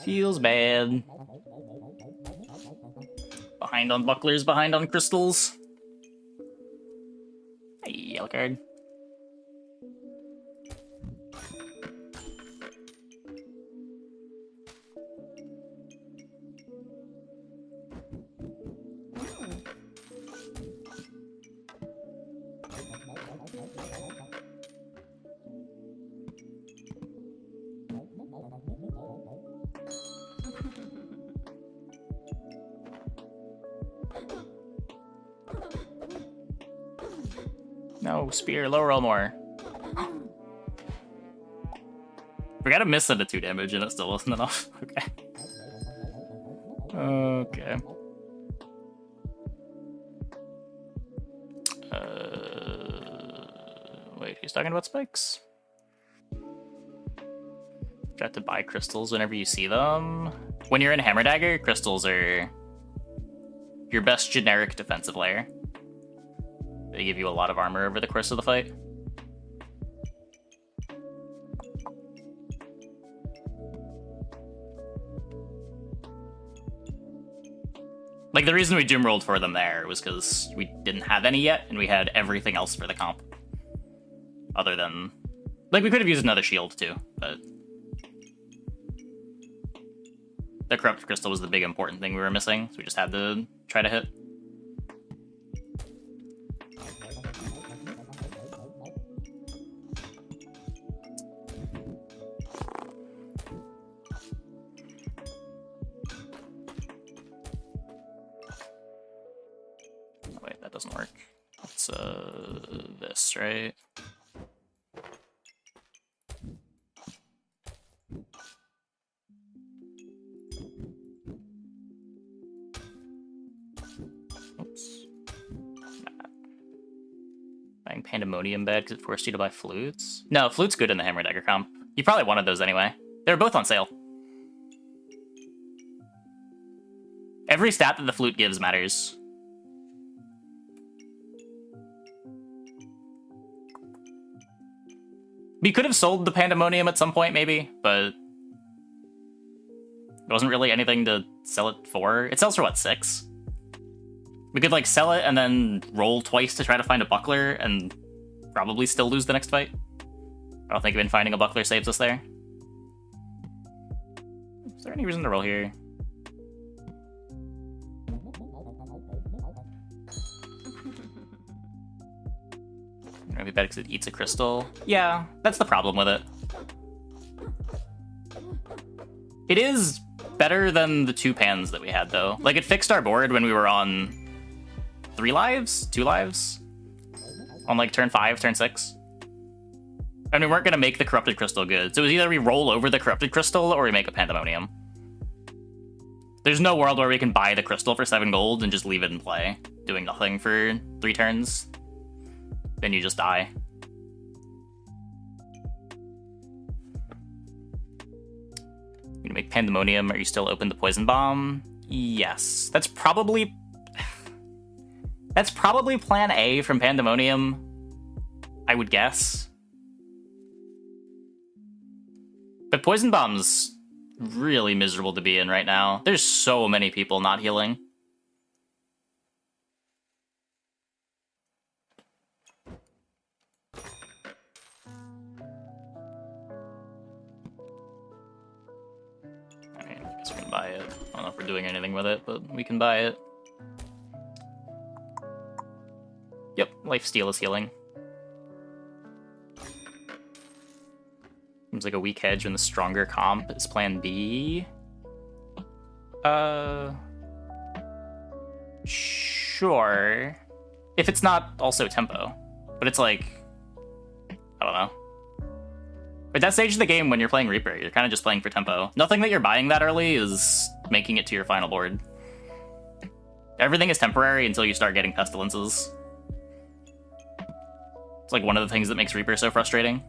Feels bad. Behind on bucklers, behind on crystals. Hey, yellow card. No, spear, low roll more. We gotta miss into 2 damage and it still wasn't enough. Okay. Okay. Wait, he's talking about spikes? You have to buy crystals whenever you see them. When you're in Hammer Dagger, crystals are your best generic defensive layer. They give you a lot of armor over the course of the fight. Like, the reason we doom rolled for them there was because we didn't have any yet, and we had everything else for the comp. Other than... Like, we could have used another shield, too, but... The Corrupt Crystal was the big important thing we were missing, so we just had to try to hit. Oh, wait, that doesn't work. It's, this, right? Buying Pandamonium bed because it forced you to buy flutes? No, flute's good in the Hammer Dagger comp. You probably wanted those anyway. They were both on sale. Every stat that the flute gives matters. We could have sold the Pandamonium at some point, maybe, but... There wasn't really anything to sell it for. It sells for, what, 6? We could, like, sell it and then roll twice to try to find a buckler and probably still lose the next fight. I don't think even finding a buckler saves us there. Is there any reason to roll here? Maybe better because it eats a crystal. Yeah, that's the problem with it. It is better than the 2 pans that we had, though. Like, it fixed our board when we were on 3 lives? 2 lives? On, like, turn 5, turn 6? And we weren't going to make the Corrupted Crystal good, so it was either we roll over the Corrupted Crystal or we make a Pandemonium. There's no world where we can buy the crystal for 7 gold and just leave it in play, doing nothing for 3 turns. Then you just die. You're gonna make Pandemonium. Are you still open to Poison Bomb? Yes. That's probably plan A from Pandemonium, I would guess. But Poison Bomb's really miserable to be in right now. There's so many people not healing. Alright, I guess we can buy it. I don't know if we're doing anything with it, but we can buy it. Yep, lifesteal is healing. Seems like a weak hedge when the stronger comp is plan B. Sure. If it's not also tempo. But it's like, I don't know. At that stage of the game, when you're playing Reaper, you're kind of just playing for tempo. Nothing that you're buying that early is making it to your final board. Everything is temporary until you start getting Pestilences. It's like one of the things that makes Reaper so frustrating.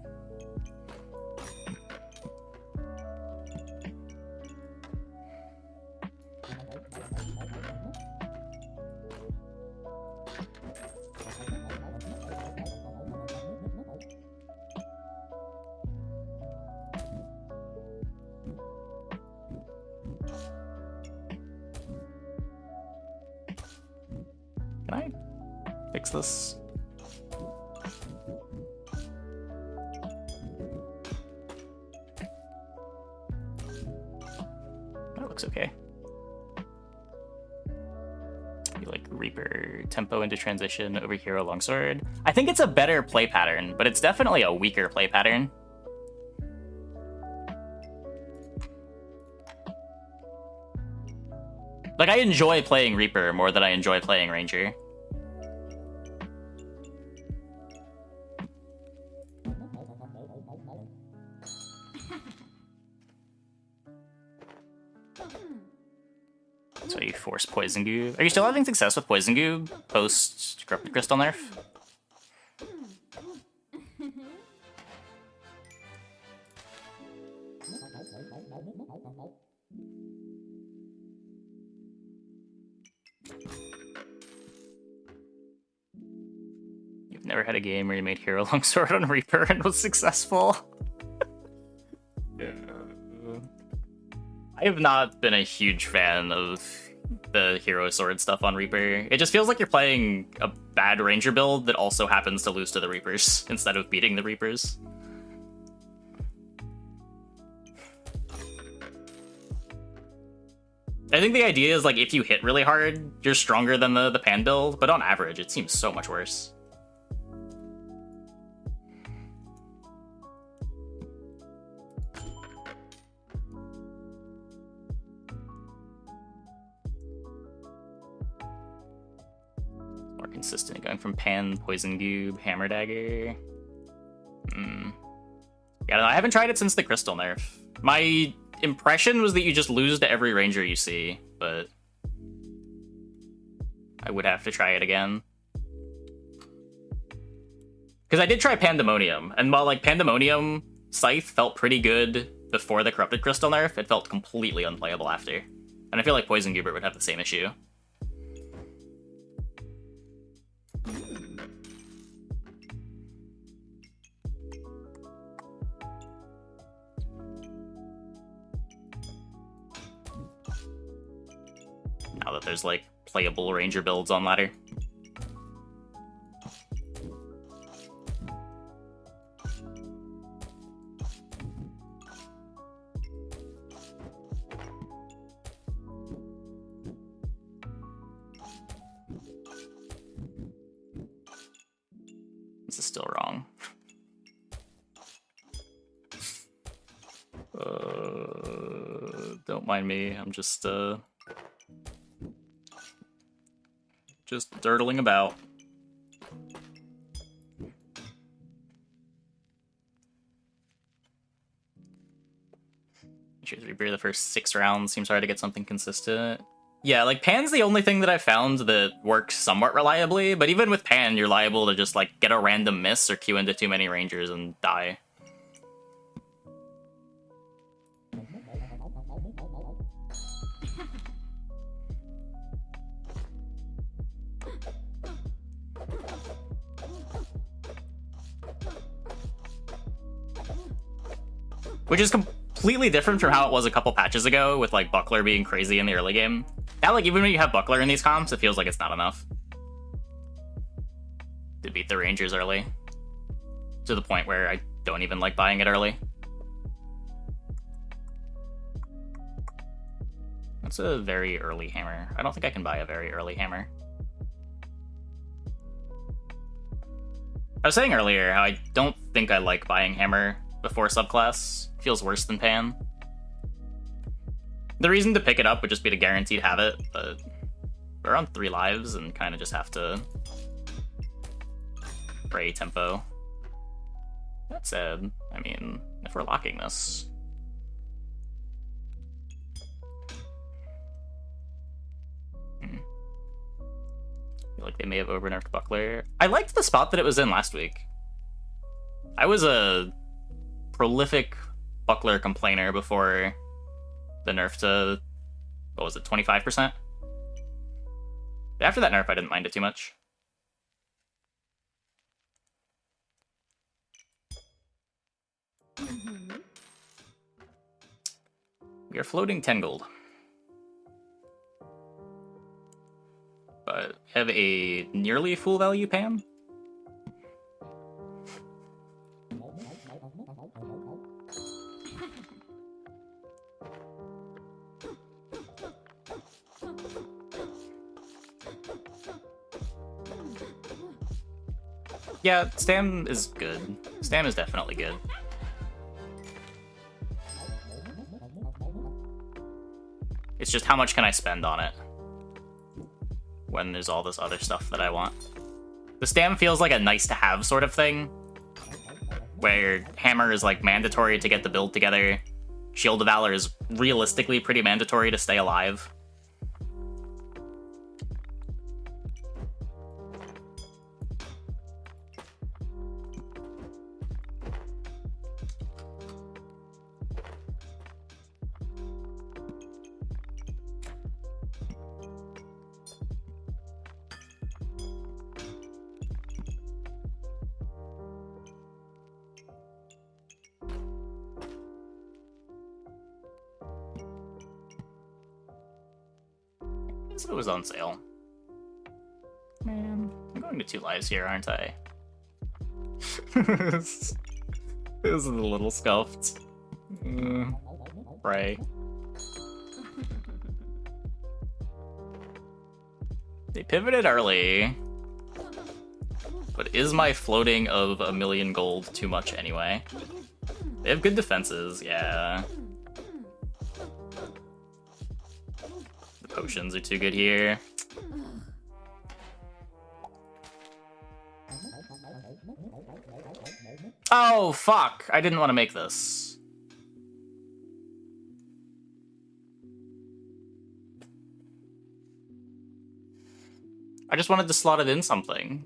fix this. That looks okay. You like Reaper tempo into transition over hero longsword. I think it's a better play pattern, but it's definitely a weaker play pattern. Like, I enjoy playing Reaper more than I enjoy playing Ranger. So you force Poison Goo. Are you still having success with Poison Goo post Corrupted Crystal nerf? You've never had a game where you made Hero Longsword on Reaper and was successful? Yeah. I have not been a huge fan of the Hero Sword stuff on Reaper. It just feels like you're playing a bad Ranger build that also happens to lose to the Reapers instead of beating the Reapers. I think the idea is, like, if you hit really hard, you're stronger than the Pan build, but on average, it seems so much worse. More consistent, going from Pan, Poison Goob, Hammer Dagger. Yeah, I haven't tried it since the Crystal nerf. My impression was that you just lose to every Ranger you see, but I would have to try it again. Because I did try Pandamonium, and while, like, Pandemonium Scythe felt pretty good before the Corrupted Crystal nerf, it felt completely unplayable after. And I feel like Poison Goober would have the same issue. Now that there's, like, playable Ranger builds on ladder. This is still wrong. Don't mind me, I'm just dirtling about. Choose Reaper the first 6 rounds, seems hard to get something consistent. Yeah, like, Pan's the only thing that I've found that works somewhat reliably, but even with Pan, you're liable to just, like, get a random miss or queue into too many Rangers and die. Which is completely different from how it was a couple patches ago with, like, Buckler being crazy in the early game. Now, like, even when you have Buckler in these comps, it feels like it's not enough to beat the Rangers early. To the point where I don't even like buying it early. That's a very early hammer. I don't think I can buy a very early hammer. I was saying earlier how I don't think I like buying hammer before subclass. Feels worse than Pan. The reason to pick it up would just be to guaranteed have it, but we're on 3 lives and kind of just have to pray tempo. That said, I mean, if we're locking this... I feel like they may have over-nerfed Buckler. I liked the spot that it was in last week. I was a prolific Buckler complainer before the nerf to, what was it, 25%? After that nerf, I didn't mind it too much. We are floating 10 gold. But have a nearly full value pan. Yeah, Stam is good. Stam is definitely good. It's just how much can I spend on it when there's all this other stuff that I want. The Stam feels like a nice-to-have sort of thing, where Hammer is like mandatory to get the build together. Shield of Valor is realistically pretty mandatory to stay alive. It was on sale. Man, I'm going to 2 lives here, aren't I? This is a little scuffed. Right. They pivoted early. But is my floating of 1,000,000 gold too much anyway? They have good defenses, yeah. Potions are too good here. Oh, fuck! I didn't want to make this. I just wanted to slot it in something.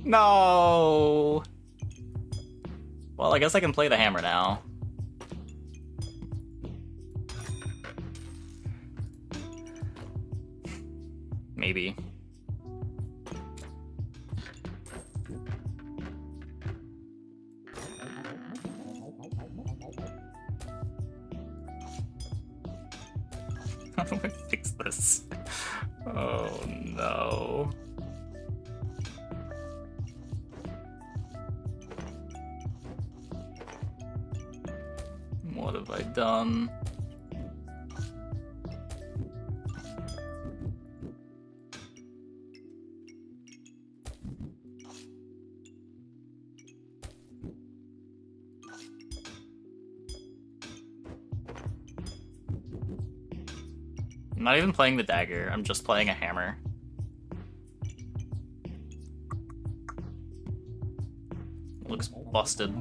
No! Well, I guess I can play the hammer now. Maybe. How do I fix this? Oh no. What have I done? I'm not even playing the dagger, I'm just playing a hammer. Looks busted.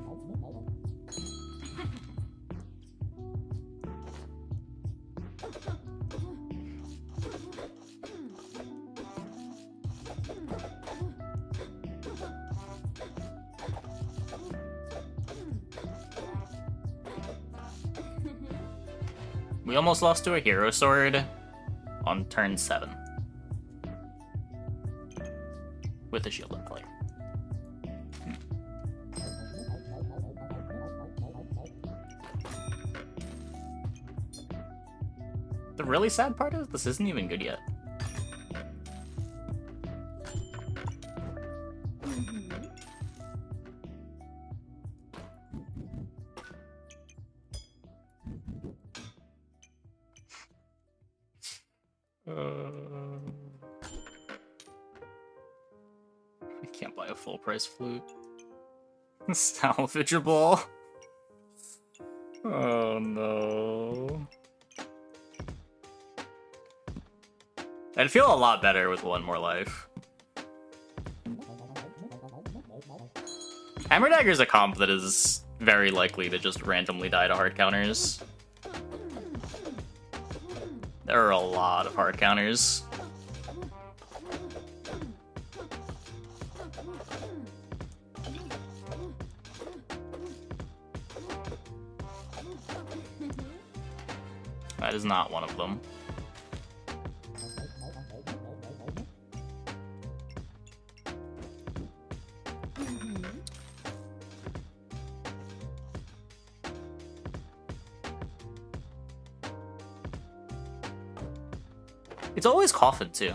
We almost lost to a hero sword on turn 7 with a shield in play. The really sad part is this isn't even good yet. I can't buy a full price flute. Salvageable. Oh no. I'd feel a lot better with 1 more life. Hammer Dagger's a comp that is very likely to just randomly die to hard counters. There are a lot of hard counters. That is not one of them. It's always coffin too.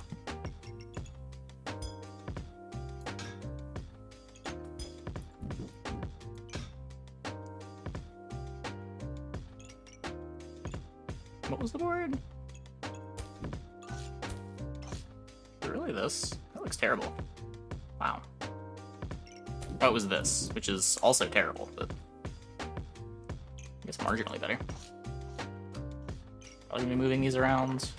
What was the board? Really this? That looks terrible. Wow. Oh, it was this, which is also terrible, but I guess marginally better. Probably gonna be moving these around.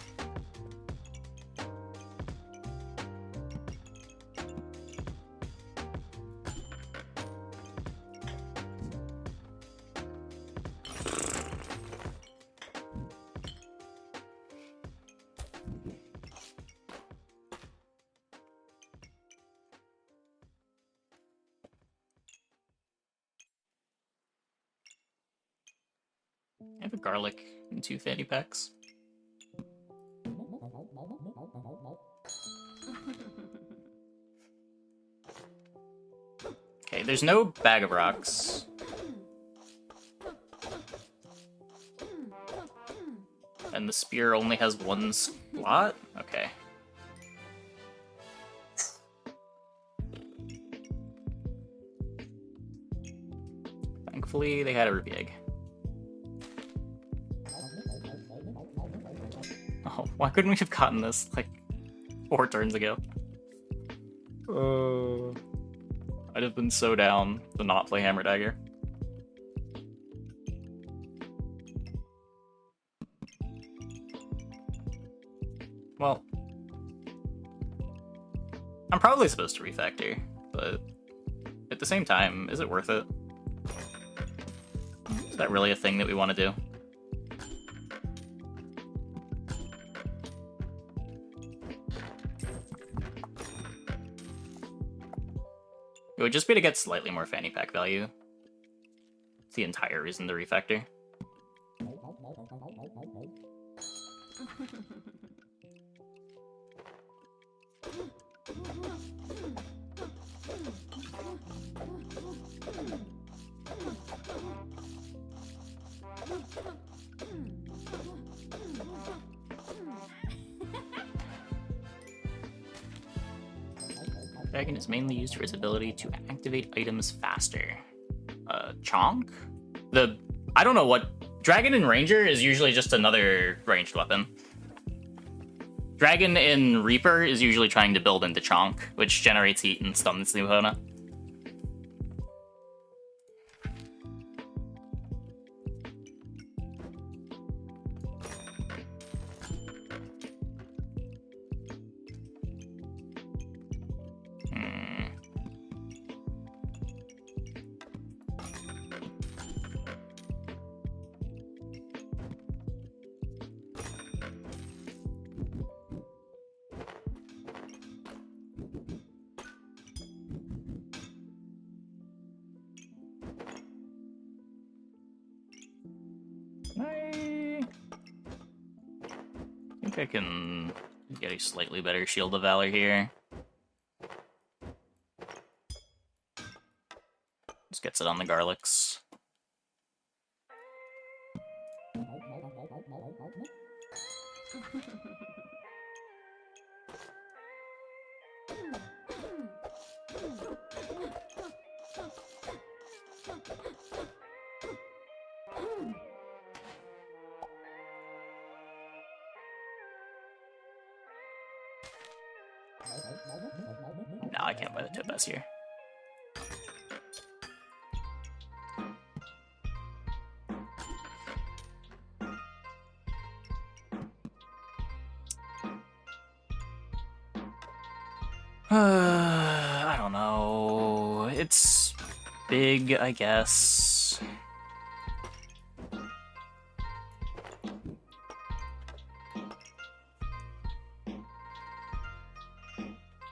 I have a garlic and 2 fanny packs. Okay, there's no bag of rocks. And the spear only has 1 slot? Okay. Thankfully, they had a ruby egg. Oh, why couldn't we have gotten this, like, 4 turns ago? I'd have been so down to not play Hammer Dagger. Well, I'm probably supposed to refactor, but at the same time, is it worth it? Is that really a thing that we want to do? It would just be to get slightly more fanny pack value. It's the entire reason to refactor. Dragon is mainly used for its ability to activate items faster. Chonk? I don't know what... Dragon in Ranger is usually just another ranged weapon. Dragon in Reaper is usually trying to build into Chonk, which generates heat and stuns the opponent. I think I can get a slightly better Shield of Valor here. Just gets it on the garlics. No, I can't buy the Topaz here. I don't know. It's big, I guess.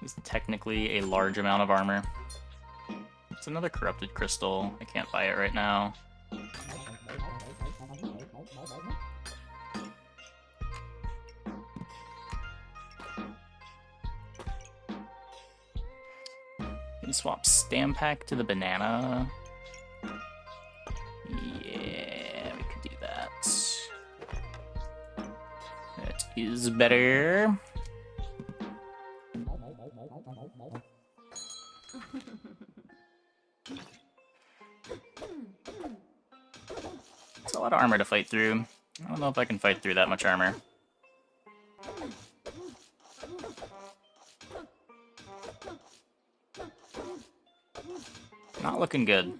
It's technically a large amount of armor. It's another corrupted crystal. I can't buy it right now. Can swap Stampack to the banana. Yeah, we could do that. Let's is better. It's a lot of armor to fight through. I don't know if I can fight through that much armor. Not looking good.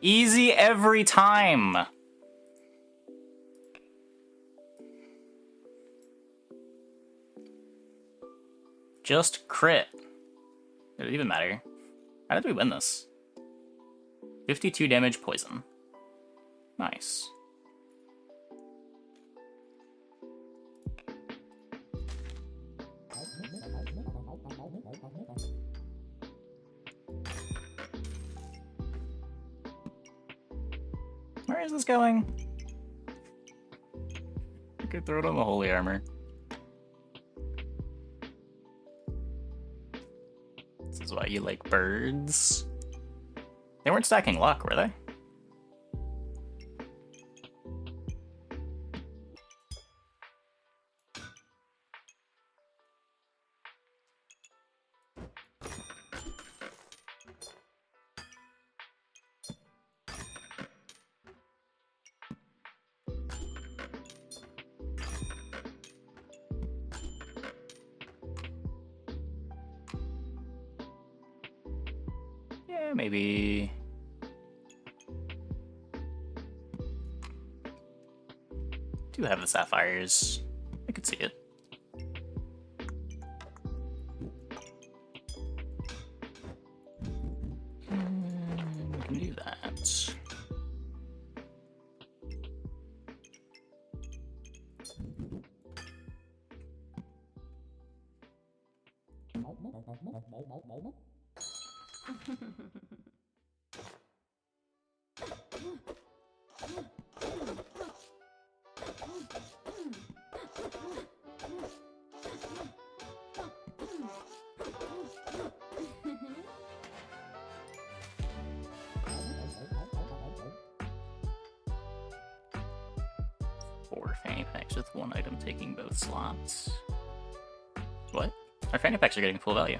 Easy every time. Just crit. Did it even matter? How did we win this? 52 damage poison. Nice. Where is this going? I could throw it on the holy armor. This is why you like birds. They weren't stacking luck, were they? Yeah, maybe. Do have the sapphires. I could see it. We can do that. Four fanny packs with one item taking both slots. What? Our fanny packs are getting full value.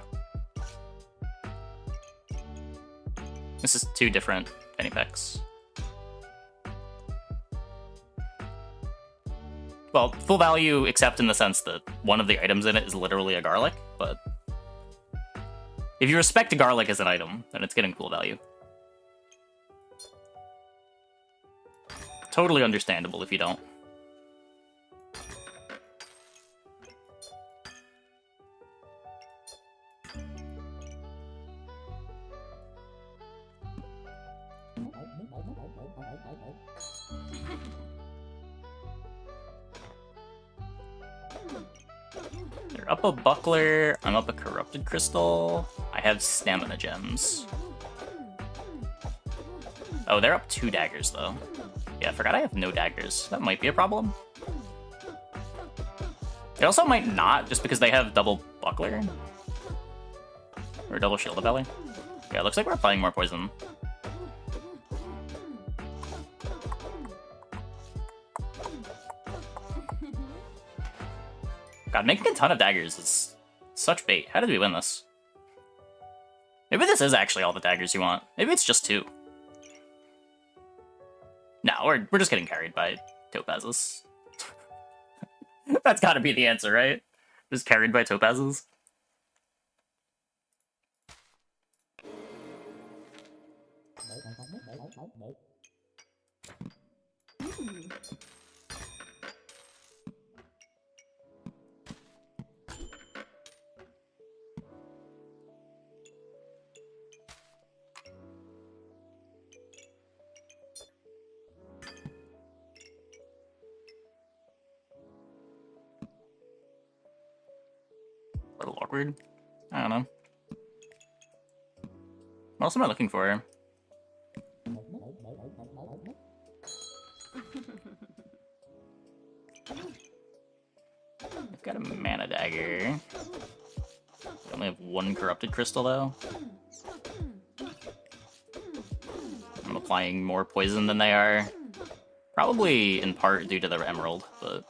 This is two different fanny packs. Well, full value except in the sense that one of the items in it is literally a garlic, but if you respect garlic as an item, then it's getting full value. Totally understandable if you don't. They're up a buckler, I'm up a corrupted crystal. I have stamina gems. Oh, they're up 2 daggers though. Yeah, I forgot I have no daggers. That might be a problem. They also might not, just because they have double buckler. Or double shield of belly. Yeah, it looks like we're applying more poison. God, making a ton of daggers is such bait. How did we win this? Maybe this is actually all the daggers you want. Maybe it's just 2. No, we're just getting carried by topazes. That's gotta be the answer, right? Just carried by topazes? A little awkward. I don't know. What else am I looking for? I've got a mana dagger. We only have one corrupted crystal though. I'm applying more poison than they are. Probably in part due to the emerald, but...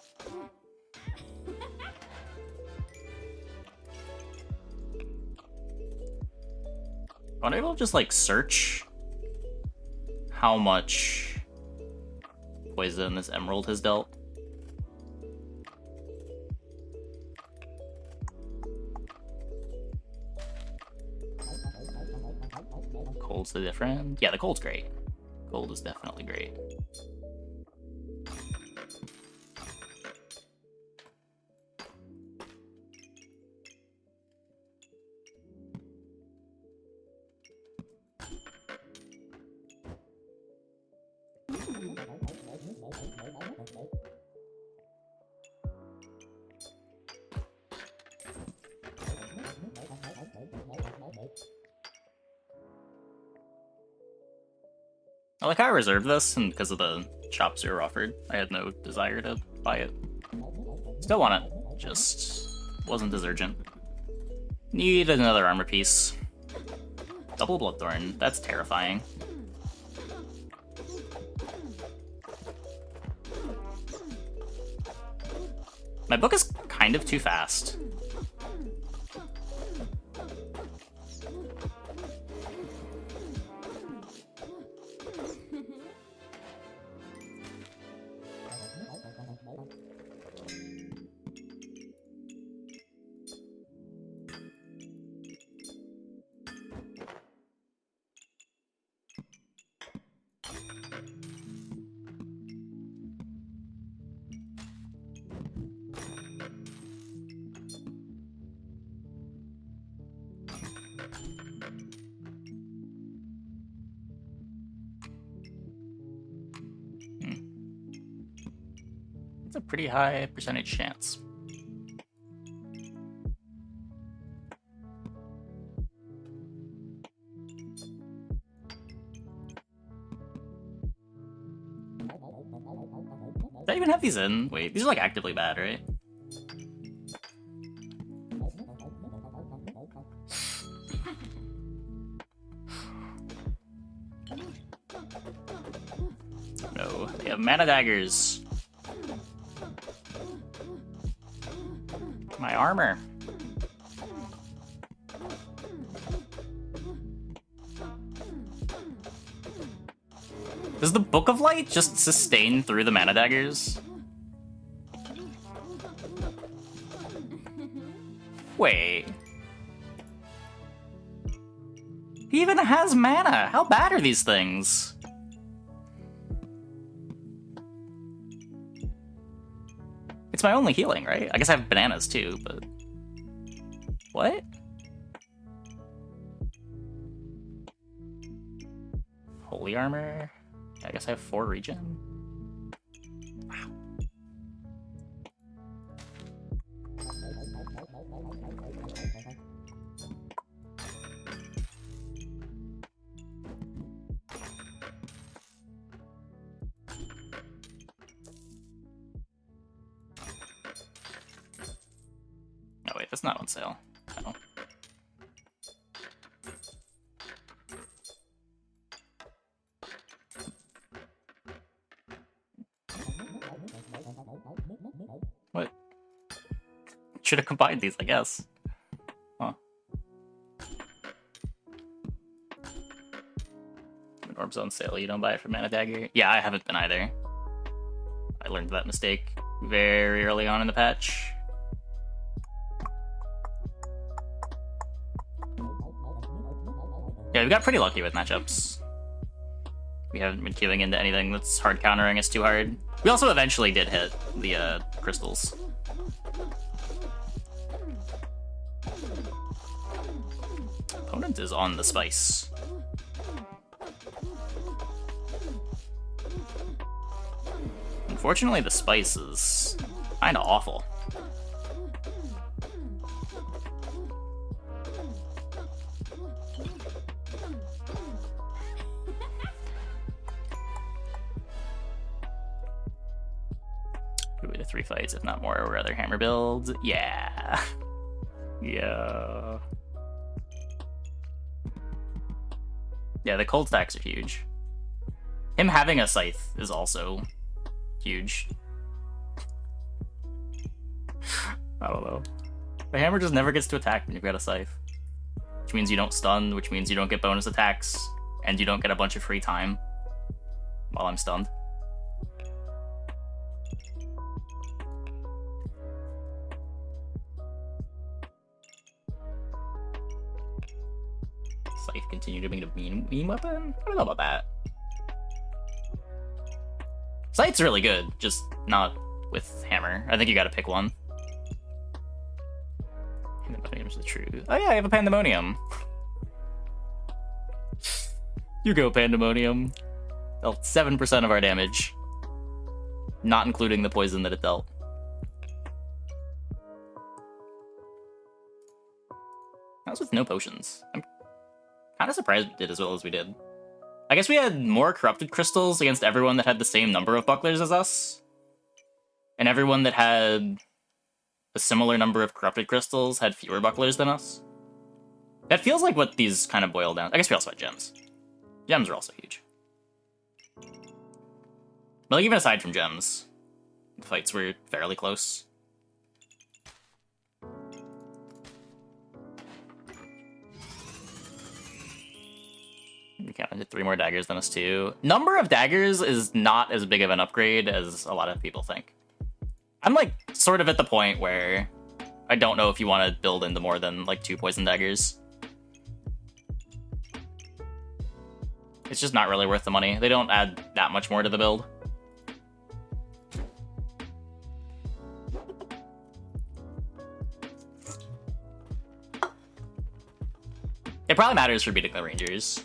I wonder if I'll just, like, search how much poison this emerald has dealt. Cold's the different? Yeah, the cold's great. Cold is definitely great. I like how I reserved this, and because of the shops we were offered, I had no desire to buy it. Still want it, just wasn't as urgent. Need another armor piece. Double Bloodthorn, that's terrifying. My book is kind of too fast. It's a pretty high percentage chance. Did I even have these in? Wait, these are like actively bad, right? No, they have mana daggers. My armor. Does the Book of Light just sustain through the mana daggers? Wait. He even has mana! How bad are these things? It's my only healing, right? I guess I have bananas too, but... What? Holy armor? I guess I have 4 regen. Wow. Oh wait, that's not on sale. No. What? Should have combined these, I guess. Huh. When Orb's on sale, you don't buy it for Mana Dagger? Yeah, I haven't been either. I learned that mistake very early on in the patch. Yeah, we got pretty lucky with matchups. We haven't been queuing into anything that's hard countering us too hard. We also eventually did hit the crystals. Opponent is on the spice. Unfortunately, the spice is kinda awful. Could be the 3 fights, if not more, or other hammer builds. Yeah. Yeah. Yeah, the cold stacks are huge. Him having a scythe is also huge. I don't know. The hammer just never gets to attack when you've got a scythe. Which means you don't stun, which means you don't get bonus attacks, and you don't get a bunch of free time while I'm stunned. Scythe continue to be a meme weapon? I don't know about that. Scythe's really good, just not with hammer. I think you gotta pick one. Pandemonium's the truth. Oh yeah, I have a Pandamonium. You go, Pandemonium. Dealt 7% of our damage. Not including the poison that it dealt. That was with no potions. I'm kind of surprised we did as well as we did. I guess we had more corrupted crystals against everyone that had the same number of bucklers as us. And everyone that had a similar number of corrupted crystals had fewer bucklers than us. That feels like what these kind of boil down. I guess we also had gems. Gems are also huge. But like, even aside from gems, the fights were fairly close. We counted 3 more daggers than us too. Number of daggers is not as big of an upgrade as a lot of people think. I'm like sort of at the point where I don't know if you want to build into more than like 2 poison daggers. It's just not really worth the money. They don't add that much more to the build. It probably matters for beating the Rangers.